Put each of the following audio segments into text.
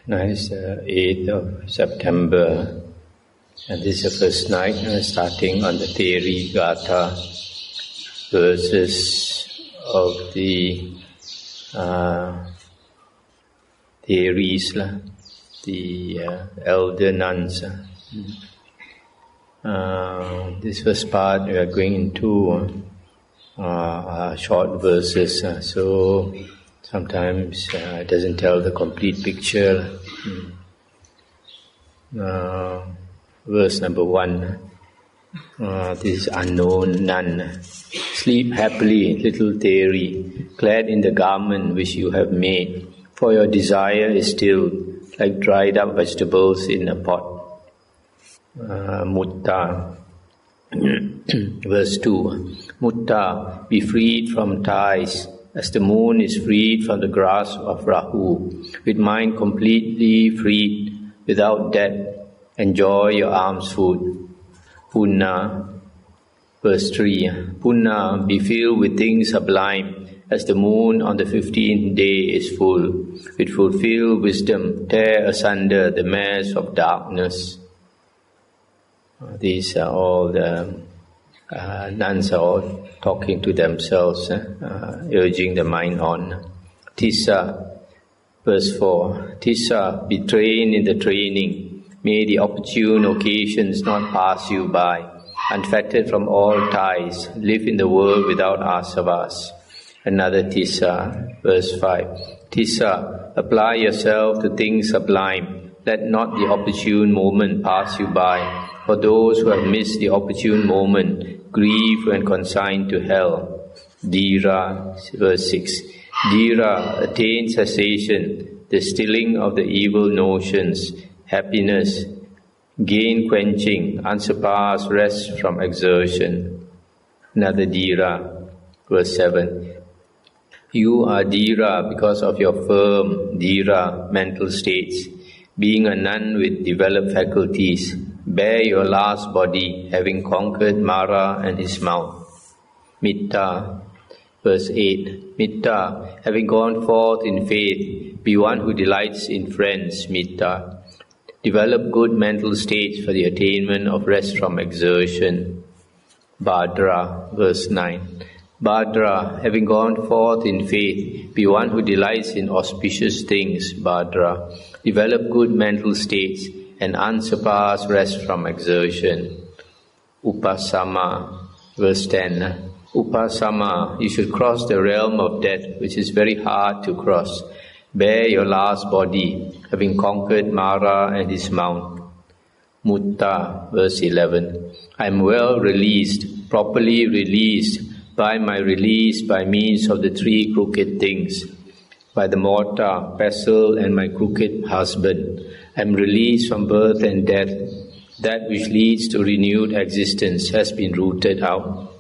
Now it's 8th of September, and this is the first night starting on the Therigatha verses of the Theris, the elder nuns. This first part we are going into short verses, so sometimes it doesn't tell the complete picture. Verse number 1. This unknown nun. Sleep happily, little Theri, clad in the garment which you have made, for your desire is still like dried up vegetables in a pot. Mutta. Verse 2. Mutta, be freed from ties, as the moon is freed from the grasp of Rahu, with mind completely freed, without debt, enjoy your alms food. Punna. Verse 3. Punna, be filled with things sublime, as the moon on the 15th day is full, with fulfilled wisdom, tear asunder the mass of darkness. These are all the nuns are all talking to themselves, urging the mind on. Tissa, verse 4. Tissa, be trained in the training. May the opportune occasions not pass you by. Unfettered from all ties, live in the world without asavas. Another Tissa, verse 5. Tissa, apply yourself to things sublime. Let not the opportune moment pass you by. For those who have missed the opportune moment, grieve when consigned to hell. Dhira, verse 6. Dhira, attain cessation, the stilling of the evil notions, happiness, gain quenching, unsurpassed rest from exertion. Another Dhira, verse 7. You are Dhira because of your firm, Dhira, mental states. Being a nun with developed faculties, bear your last body, having conquered Mara and his mouth. Mitta, verse 8. Mitta, having gone forth in faith, be one who delights in friends, Mitta. Develop good mental states for the attainment of rest from exertion. Bhadra, verse 9. Bhadra, having gone forth in faith, be one who delights in auspicious things, Bhadra. Develop good mental states and unsurpassed rest from exertion. Upasama, verse 10. Upasama, you should cross the realm of death, which is very hard to cross. Bear your last body, having conquered Mara and his mount. Mutta, verse 11. I am well released, properly released, by my release by means of the three crooked things, by the mortar, pestle, and my crooked husband. I am released from birth and death. That which leads to renewed existence has been rooted out.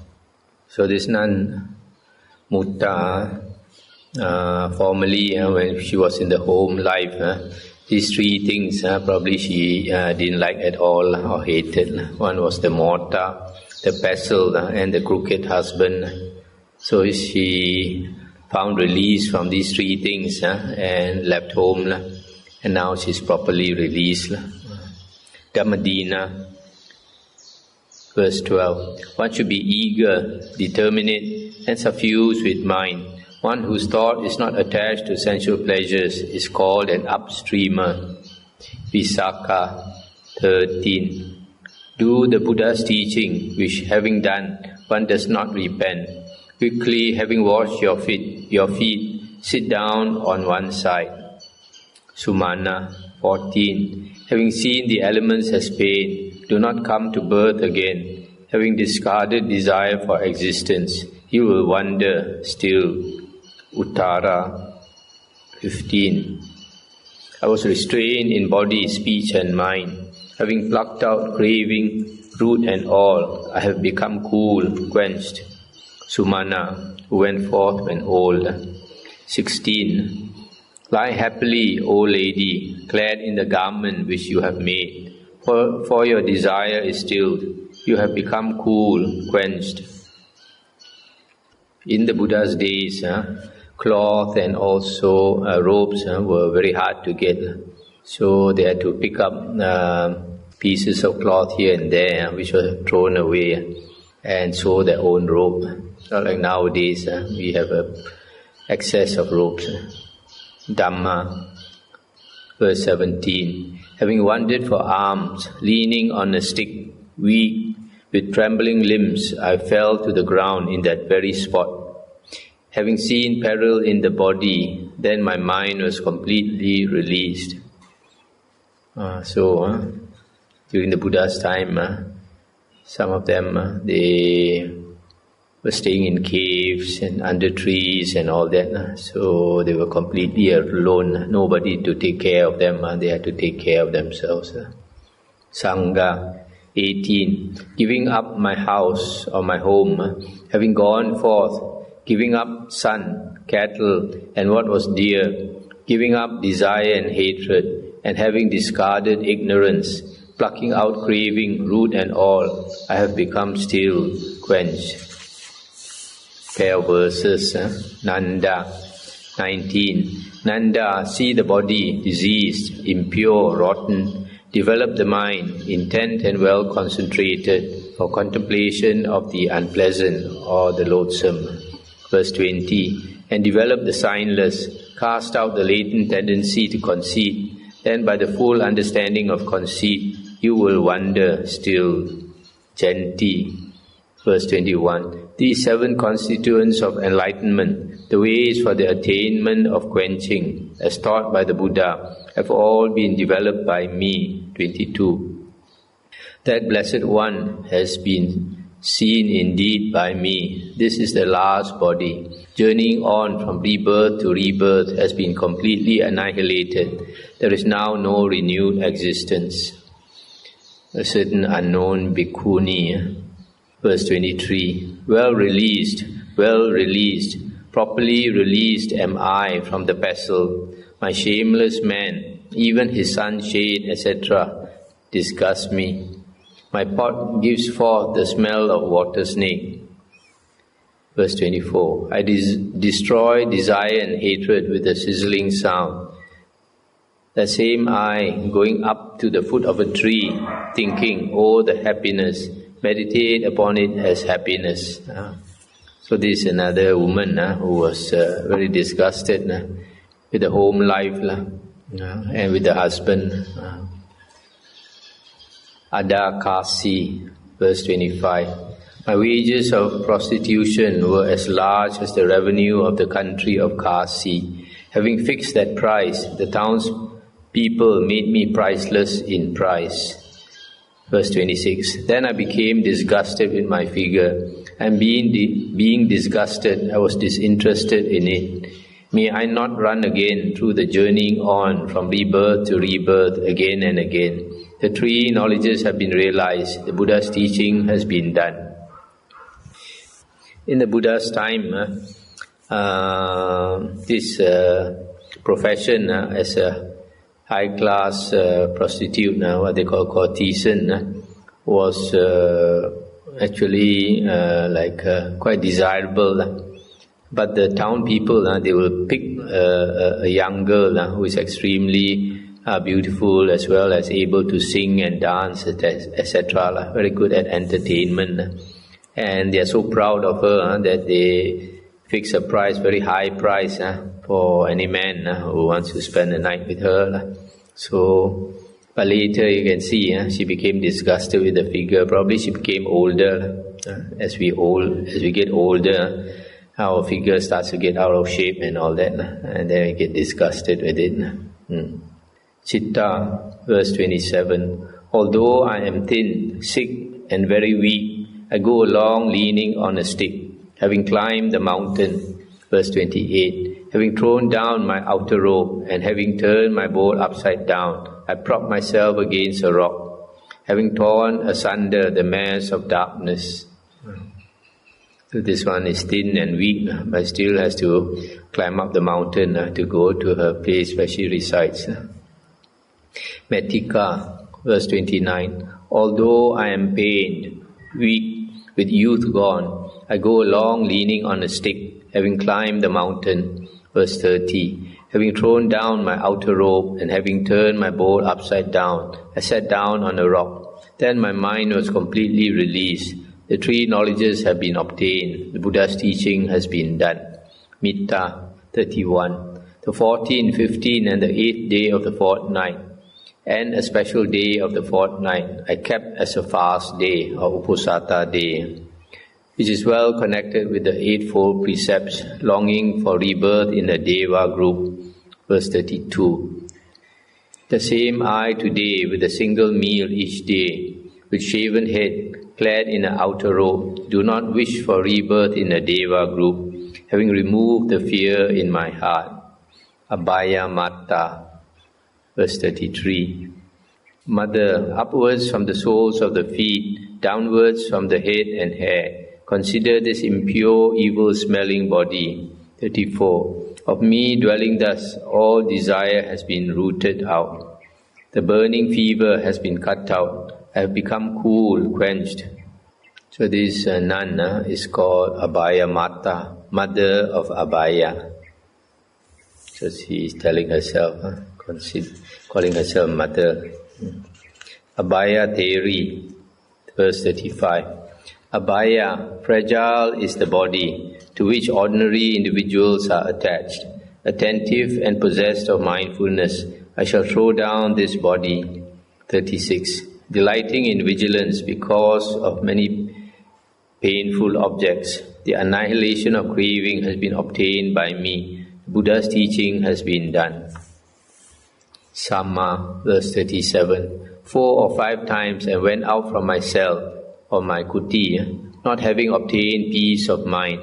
So this nun, Mutta, formerly when she was in the home life, these three things probably she didn't like at all or hated. One was the mortar, the pestle, and the crooked husband. So she found release from these three things and left home, and now she's properly released. Dhammadina, verse 12. One should be eager, determinate, and suffused with mind. One whose thought is not attached to sensual pleasures is called an upstreamer. Visakha, 13. Do the Buddha's teaching, which having done, one does not repent. Quickly, having washed your feet, sit down on one side. Sumana, 14. Having seen the elements as pain, do not come to birth again. Having discarded desire for existence, you will wander still. Uttara, 15. I was restrained in body, speech and mind. Having plucked out craving, root and all, I have become cool, quenched. Sumana, who went forth when old. 16. Lie happily, O lady, clad in the garment which you have made. For your desire is stilled. You have become cool, quenched. In the Buddha's days, cloth and also robes were very hard to get. So they had to pick up pieces of cloth here and there, which were thrown away, and sew their own robe. Not like nowadays, we have excess of robes. Dhamma, verse 17. Having wandered for alms, leaning on a stick, weak, with trembling limbs, I fell to the ground in that very spot. Having seen peril in the body, then my mind was completely released. During the Buddha's time, some of them, they were staying in caves and under trees and all that. So they were completely alone, nobody to take care of them. They had to take care of themselves. Sangha, 18. Giving up my house or my home, having gone forth, giving up son, cattle, and what was dear, giving up desire and hatred, and having discarded ignorance, plucking out craving, root and all, I have become still, quenched. Pair of verses, Nanda, 19. Nanda, see the body diseased, impure, rotten, develop the mind, intent and well concentrated, for contemplation of the unpleasant or the loathsome. Verse 20. And develop the signless, cast out the latent tendency to conceit, then by the full understanding of conceit, you will wander still. Janti. Verse 21. These 7 constituents of enlightenment, the ways for the attainment of quenching, as taught by the Buddha, have all been developed by me. 22. That Blessed One has been seen indeed by me. This is the last body. Journeying on from rebirth to rebirth has been completely annihilated. There is now no renewed existence. A certain unknown bhikkhuni, verse 23, well released, properly released am I from the pestle. My shameless man, even his sunshade, etc., disgust me. My pot gives forth the smell of water snake. Verse 24, I destroy desire and hatred with a sizzling sound. The same I, going up to the foot of a tree, thinking, oh, the happiness, meditate upon it as happiness. So this is another woman who was very disgusted with the home life and with the husband. Adakasi, verse 25. My wages of prostitution were as large as the revenue of the country of Kasi. Having fixed that price, the townspeople made me priceless in price. Verse 26. Then I became disgusted with my figure, and being disgusted, I was disinterested in it. May I not run again through the journeying on from rebirth to rebirth again and again. The 3 knowledges have been realized. The Buddha's teaching has been done. In the Buddha's time, this profession as a high-class prostitute, what they call courtesan, was actually quite desirable. But the town people, they will pick a young girl who is extremely beautiful as well as able to sing and dance, etc. Very good at entertainment. And they are so proud of her that they fix a price, very high price for any man who wants to spend the night with her. So, but later you can see she became disgusted with the figure. Probably she became older. As we get older, our figure starts to get out of shape and all that, and then we get disgusted with it. Chitta, verse 27. Although I am thin, sick, and very weak, I go along leaning on a stick, having climbed the mountain. Verse 28. Having thrown down my outer robe and having turned my bowl upside down, I prop myself against a rock, having torn asunder the mass of darkness. So this one is thin and weak, but still has to climb up the mountain to go to her place where she resides. Metika, verse 29. Although I am pained, weak, with youth gone, I go along leaning on a stick, having climbed the mountain. Verse 30. Having thrown down my outer robe and having turned my bowl upside down, I sat down on a rock. Then my mind was completely released. The three knowledges have been obtained. The Buddha's teaching has been done. Mitta 31. The 14th, 15th and the 8th day of the fortnight, and a special day of the fortnight, I kept as a fast day or Uposatha day, which is well connected with the Eightfold Precepts, longing for rebirth in the Deva group. Verse 32. The same I today, with a single meal each day, with shaven head, clad in an outer robe, do not wish for rebirth in the Deva group, having removed the fear in my heart. Abhaya Matta. Verse 33. Mother, upwards from the soles of the feet, downwards from the head and hair, consider this impure, evil-smelling body. 34. Of me dwelling thus, all desire has been rooted out. The burning fever has been cut out. I have become cool, quenched. So this nun is called Abhaya Mata, mother of Abhaya. So she is telling herself, calling herself mother. Abhaya Theri, verse 35. Abhaya, fragile is the body to which ordinary individuals are attached. Attentive and possessed of mindfulness, I shall throw down this body. 36. Delighting in vigilance because of many painful objects, the annihilation of craving has been obtained by me. Buddha's teaching has been done. Samma, verse 37. 4 or 5 times I went out from my cell or my kuti, not having obtained peace of mind,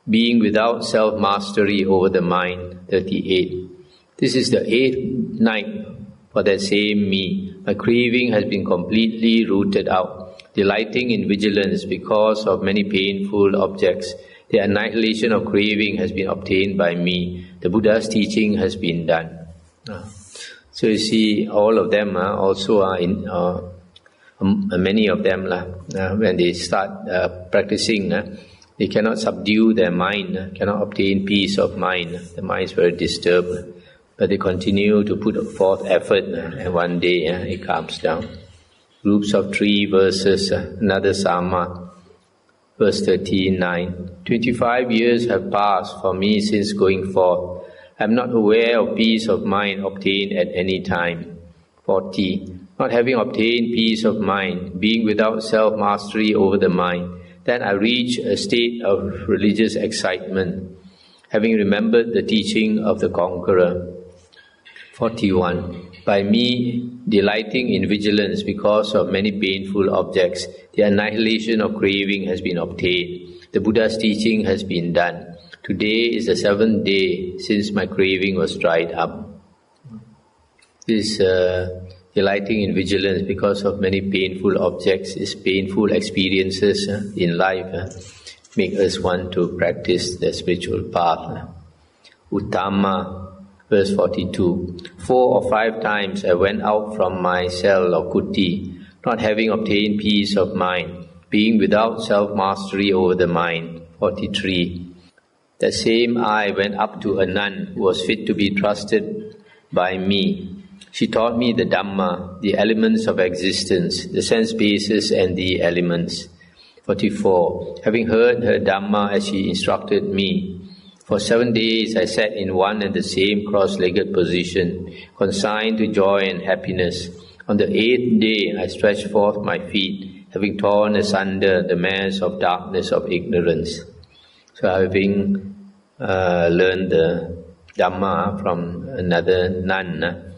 being without self-mastery over the mind. 38. This is the 8th night for that same me. My craving has been completely rooted out. Delighting in vigilance because of many painful objects, the annihilation of craving has been obtained by me. The Buddha's teaching has been done. So you see, all of them also are in, many of them, when they start practicing, they cannot subdue their mind, cannot obtain peace of mind. The mind is very disturbed. But they continue to put forth effort, and one day it calms down. Groups of 3 verses, another Samma, verse 39. 25 years have passed for me since going forth. I am not aware of peace of mind obtained at any time. 40. Not having obtained peace of mind, being without self-mastery over the mind, then I reach a state of religious excitement, having remembered the teaching of the conqueror. 41. By me delighting in vigilance because of many painful objects, the annihilation of craving has been obtained. The Buddha's teaching has been done. Today is the 7th day since my craving was dried up. This delighting in vigilance because of many painful objects is painful experiences in life make us want to practice the spiritual path. Uttama, verse 42. 4 or 5 times I went out from my cell or kuti, not having obtained peace of mind, being without self-mastery over the mind. 43. The same I went up to a nun who was fit to be trusted by me. She taught me the Dhamma, the elements of existence, the sense bases and the elements. 44. Having heard her Dhamma as she instructed me, for 7 days I sat in one and the same cross-legged position, consigned to joy and happiness. On the 8th day I stretched forth my feet, having torn asunder the mass of darkness of ignorance. So having learned the Dhamma from another nun,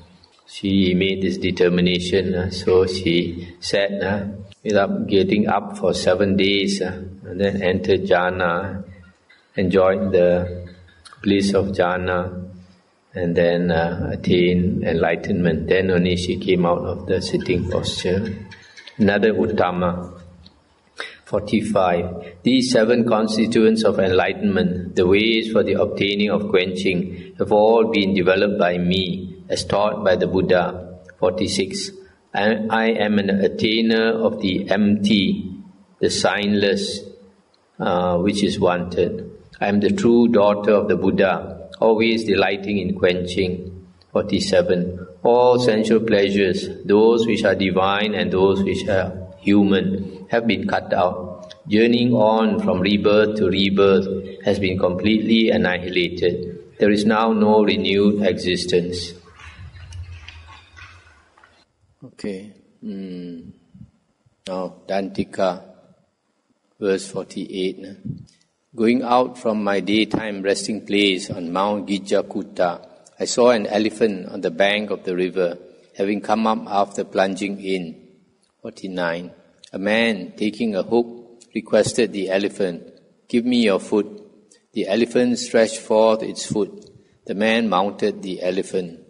she made this determination, so she sat without getting up for 7 days, and then entered jhana, enjoyed the bliss of jhana, and then attained enlightenment. Then only she came out of the sitting posture. Another Uttama. 45. These 7 constituents of enlightenment, the ways for the obtaining of quenching, have all been developed by me, as taught by the Buddha. 46. I am an attainer of the empty, the signless, which is wanted. I am the true daughter of the Buddha, always delighting in quenching. 47. All sensual pleasures, those which are divine and those which are human, have been cut out. Journeying on from rebirth to rebirth has been completely annihilated. There is now no renewed existence. Okay. Now, Dantika, verse 48. Going out from my daytime resting place on Mount Gijakuta, I saw an elephant on the bank of the river, having come up after plunging in. 49. A man, taking a hook, requested the elephant, "Give me your foot." The elephant stretched forth its foot. The man mounted the elephant.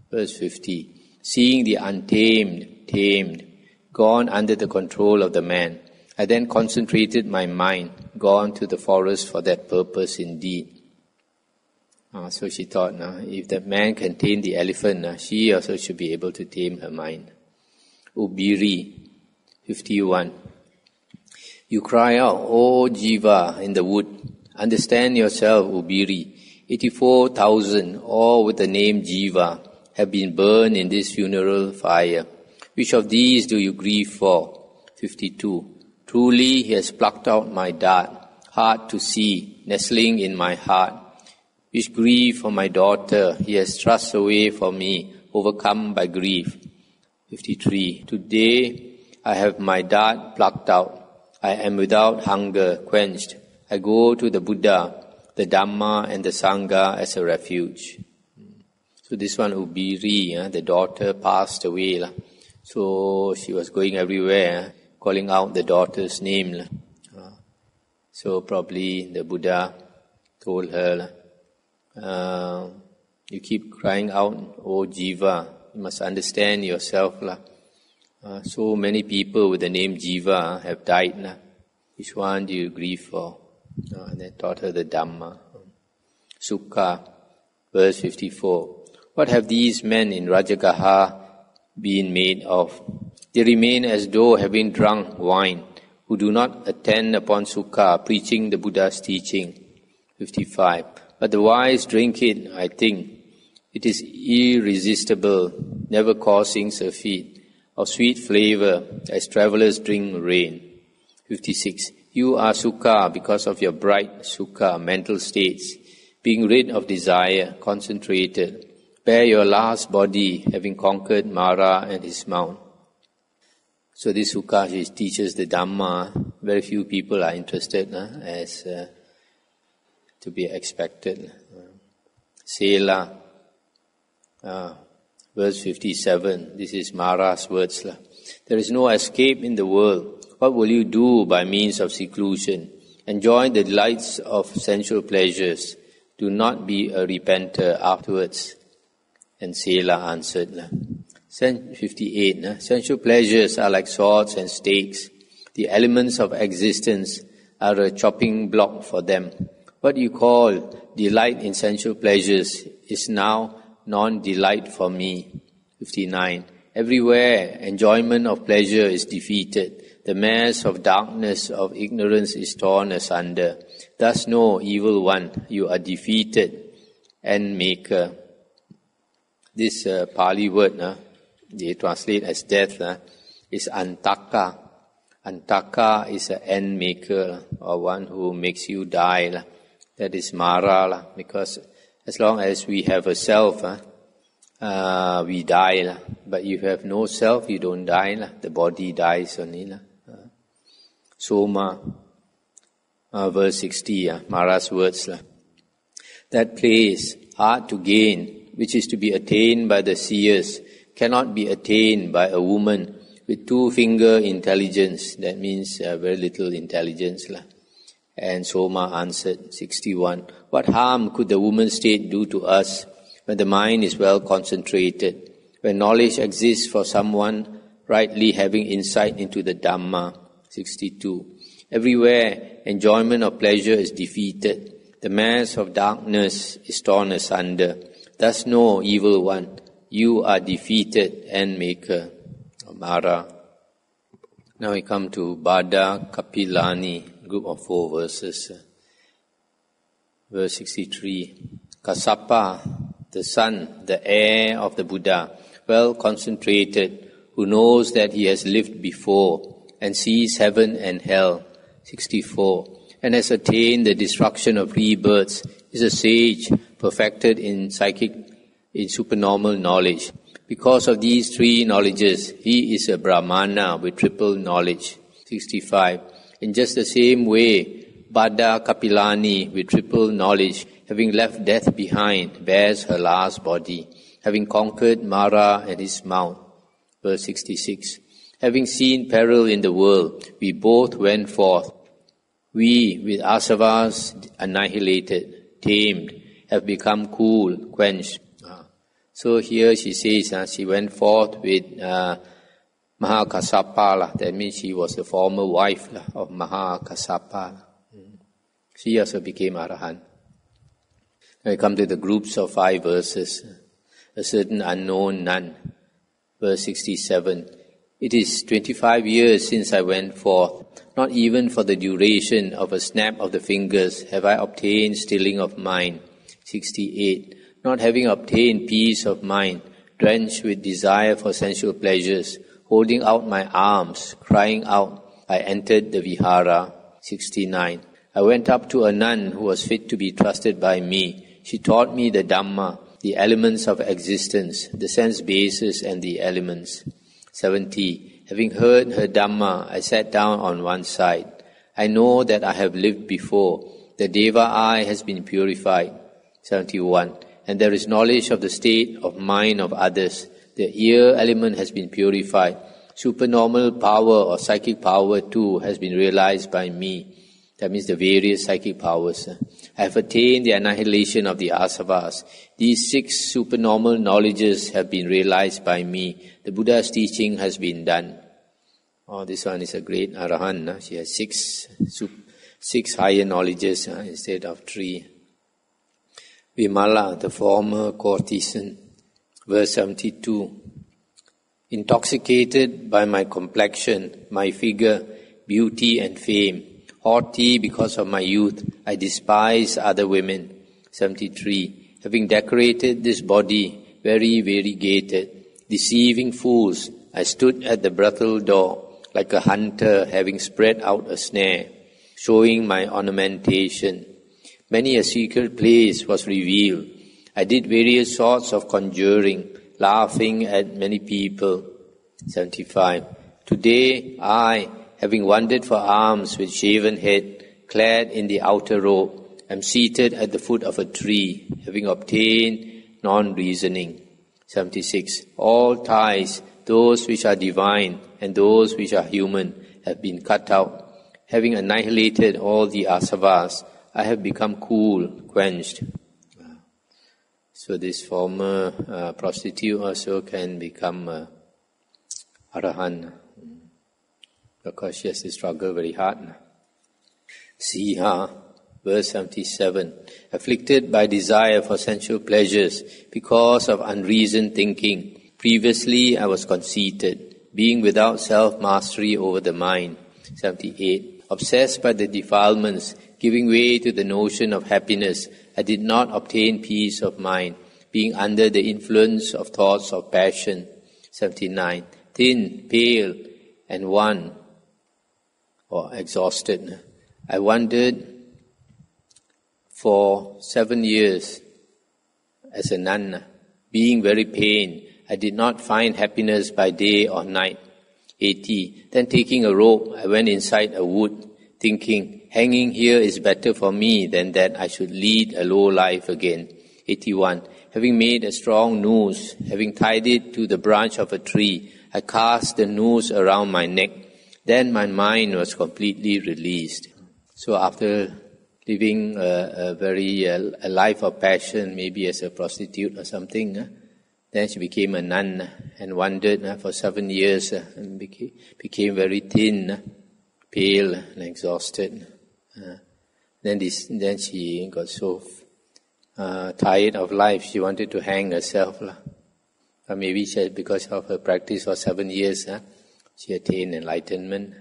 Verse 50. Seeing the untamed, tamed, gone under the control of the man, I then concentrated my mind, gone to the forest for that purpose indeed. So she thought, if the man can tame the elephant, she also should be able to tame her mind. Ubiri, 51. You cry out, "O Jiva," in the wood. Understand yourself, Ubiri. 84,000, all with the name Jiva, have been burned in this funeral fire. Which of these do you grieve for? 52. Truly he has plucked out my dart, hard to see, nestling in my heart. Which grief for my daughter he has thrust away from me, overcome by grief. 53. Today I have my dart plucked out. I am without hunger, quenched. I go to the Buddha, the Dhamma and the Sangha as a refuge. So this one, Ubiri, the daughter passed away. So she was going everywhere, calling out the daughter's name. So probably the Buddha told her, you keep crying out, "O Jiva," you must understand yourself. So many people with the name Jiva have died. Which one do you grieve for? And they taught her the Dhamma. Sukha, verse 54. What have these men in Rajagaha been made of? They remain as though having drunk wine, who do not attend upon Sukha, preaching the Buddha's teaching. 55. But the wise drink it, I think. It is irresistible, never causing surfeit, of sweet flavor, as travelers drink rain. 56. You are Sukha because of your bright Sukha, mental states, being rid of desire, concentrated. Bear your last body, having conquered Mara and his mount. So this Sukha, she teaches the Dhamma. Very few people are interested, as to be expected. Sela, verse 57. This is Mara's words. There is no escape in the world. What will you do by means of seclusion? Enjoy the delights of sensual pleasures. Do not be a repenter afterwards. And Sela answered, 58. Sensual pleasures are like swords and stakes. The elements of existence are a chopping block for them. What you call delight in sensual pleasures is now non-delight for me. 59. Everywhere enjoyment of pleasure is defeated. The mass of darkness of ignorance is torn asunder. Thus know, evil one, you are defeated and maker. This Pali word, they translate as death, is Antaka. Antaka is an end maker, or one who makes you die. That is Mara, because as long as we have a self, we die. But if you have no self, you don't die. The body dies only. Soma, verse 60, Mara's words. That place, hard to gain, which is to be attained by the seers, cannot be attained by a woman with two-finger intelligence. That means very little intelligence. And Soma answered, 61, what harm could the woman's state do to us when the mind is well concentrated, when knowledge exists for someone rightly having insight into the Dhamma? 62. Everywhere enjoyment of pleasure is defeated. The mass of darkness is torn asunder. Thus know, evil one, you are defeated and maker. Mara. Now we come to Bada Kapilani, group of 4 verses. Verse 63. Kassapa, the son, the heir of the Buddha, well concentrated, who knows that he has lived before and sees heaven and hell. 64. And has attained the destruction of rebirths, is a sage perfected in supernormal knowledge. Because of these three knowledges, he is a Brahmana with triple knowledge. 65. In just the same way, Bada Kapilani with triple knowledge, having left death behind, bears her last body, having conquered Mara and his mount. Verse 66. Having seen peril in the world, we both went forth. We, with asavas annihilated, tamed, have become cool, quenched. So here she says she went forth with Mahakassapa. That means she was the former wife of Mahakassapa. She also became Arahant. I come to the groups of 5 verses. A certain unknown nun. Verse 67. It is 25 years since I went forth. Not even for the duration of a snap of the fingers have I obtained stilling of mind. 68. Not having obtained peace of mind, drenched with desire for sensual pleasures, holding out my arms, crying out, I entered the vihara. 69. I went up to a nun who was fit to be trusted by me. She taught me the Dhamma, the elements of existence, the sense bases and the elements. 70. Having heard her Dhamma, I sat down on one side. I know that I have lived before. The Deva eye has been purified. 71. And there is knowledge of the state of mind of others. The ear element has been purified. Supernormal power or psychic power too has been realized by me. That means the various psychic powers. I have attained the annihilation of the asavas. These 6 supernormal knowledges have been realized by me. The Buddha's teaching has been done. Oh, this one is a great Arahant. She has 6 higher knowledges instead of 3. Vimala, the former courtesan. Verse 72. Intoxicated by my complexion, my figure, beauty and fame, haughty because of my youth, I despise other women. 73. Having decorated this body, very variegated, deceiving fools, I stood at the brothel door, like a hunter having spread out a snare, showing my ornamentation. Many a secret place was revealed. I did various sorts of conjuring, laughing at many people. 75. Today I, having wandered for alms with shaven head, clad in the outer robe, am seated at the foot of a tree, having obtained non-reasoning. 76. All ties, those which are divine and those which are human, have been cut out. Having annihilated all the asavas, I have become cool, quenched. So this former prostitute also can become Arahant, because she has to struggle very hard. Siha, verse 77. Afflicted by desire for sensual pleasures because of unreasoned thinking. Previously I was conceited, being without self-mastery over the mind. 78. Obsessed by the defilements, giving way to the notion of happiness, I did not obtain peace of mind, being under the influence of thoughts of passion. 79. Thin, pale, and wan, or exhausted. I wandered for 7 years as a nun, being very pained. I did not find happiness by day or night. 80. Then taking a rope, I went inside a wood, thinking, hanging here is better for me than that I should lead a low life again. 81. Having made a strong noose, having tied it to the branch of a tree, I cast the noose around my neck. Then my mind was completely released. So after living a life of passion, maybe as a prostitute or something, then she became a nun and wandered for 7 years and became very thin, pale and exhausted. Then she got so tired of life, she wanted to hang herself. Or maybe because of her practice for 7 years, she attained enlightenment.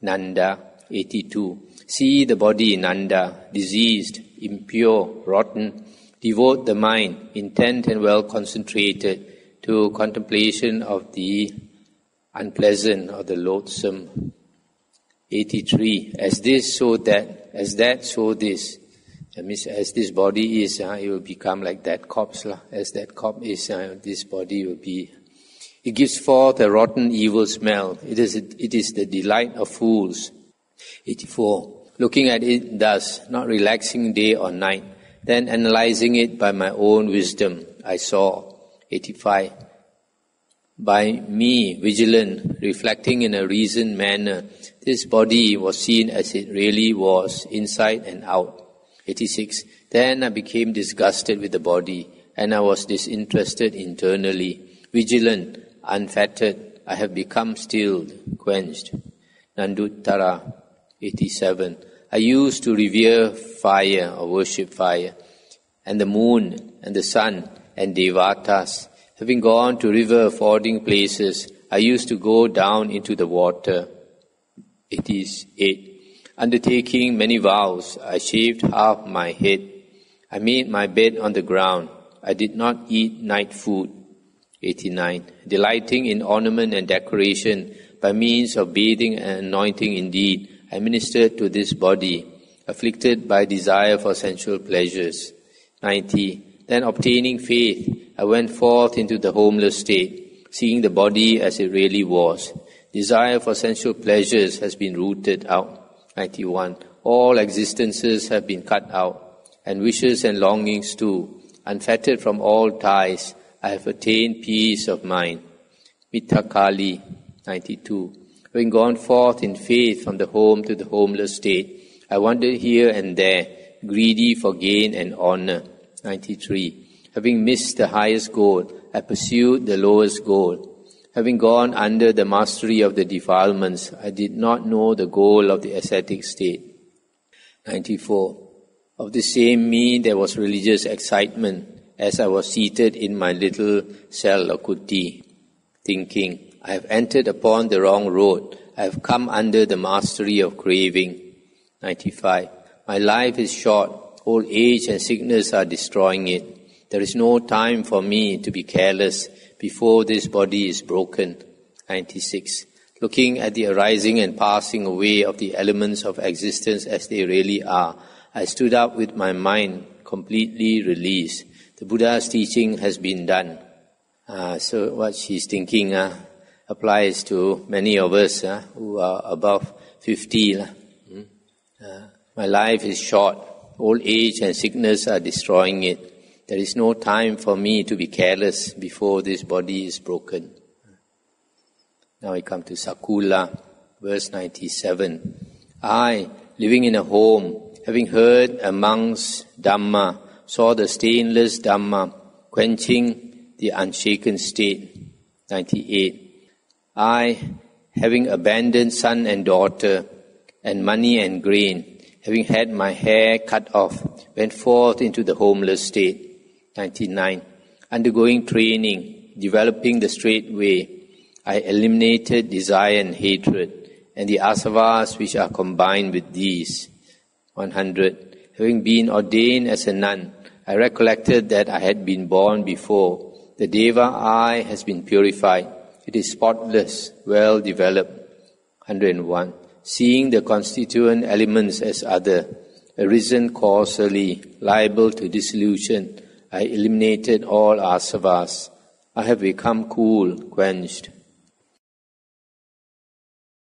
Nanda, 82. See the body, Nanda, diseased, impure, rotten, Devote the mind, intent and well concentrated, to contemplation of the unpleasant or the loathsome. 83. As this, so that. As that, so this. That means as this body is, it will become like that corpse. As that corpse is, this body will be. It gives forth a rotten evil smell. It is the delight of fools. 84. Looking at it thus, not relaxing day or night, then analyzing it by my own wisdom, I saw. 85. By me, vigilant, reflecting in a reasoned manner, this body was seen as it really was, inside and out. 86. Then I became disgusted with the body, and I was disinterested internally. Vigilant, unfettered, I have become stilled, quenched. Nanduttara. 87. I used to revere fire or worship fire, and the moon, and the sun, and devatas. Having gone to river fording places, I used to go down into the water. 88. Undertaking many vows, I shaved half my head. I made my bed on the ground. I did not eat night food. 89. Delighting in ornament and decoration, by means of bathing and anointing indeed, I ministered to this body, afflicted by desire for sensual pleasures. 90. Then obtaining faith, I went forth into the homeless state, seeing the body as it really was. Desire for sensual pleasures has been rooted out. 91. All existences have been cut out, and wishes and longings too. Unfettered from all ties, I have attained peace of mind. Mittakali. 92. Having gone forth in faith from the home to the homeless state, I wandered here and there, greedy for gain and honor. 93. Having missed the highest goal, I pursued the lowest goal. Having gone under the mastery of the defilements, I did not know the goal of the ascetic state. 94. Of the same me there was religious excitement, as I was seated in my little cell or kuti, thinking, I have entered upon the wrong road. I have come under the mastery of craving. 95. My life is short. Old age and sickness are destroying it. There is no time for me to be careless before this body is broken. 96. Looking at the arising and passing away of the elements of existence as they really are, I stood up with my mind completely released. The Buddha's teaching has been done. So what she's thinking applies to many of us who are above 50. My life is short. Old age and sickness are destroying it. There is no time for me to be careless before this body is broken. Now we come to Sakula, verse 97. I, living in a home, having heard a monk's Dhamma, saw the stainless Dhamma, quenching the unshaken state. 98. I, having abandoned son and daughter, and money and grain, having had my hair cut off, went forth into the homeless state. 99. Undergoing training, developing the straight way, I eliminated desire and hatred, and the asavas which are combined with these. 100. Having been ordained as a nun, I recollected that I had been born before. The Deva eye has been purified. It is spotless, well developed. 101. Seeing the constituent elements as other, arisen causally, liable to dissolution, I eliminated all asavas. I have become cool, quenched.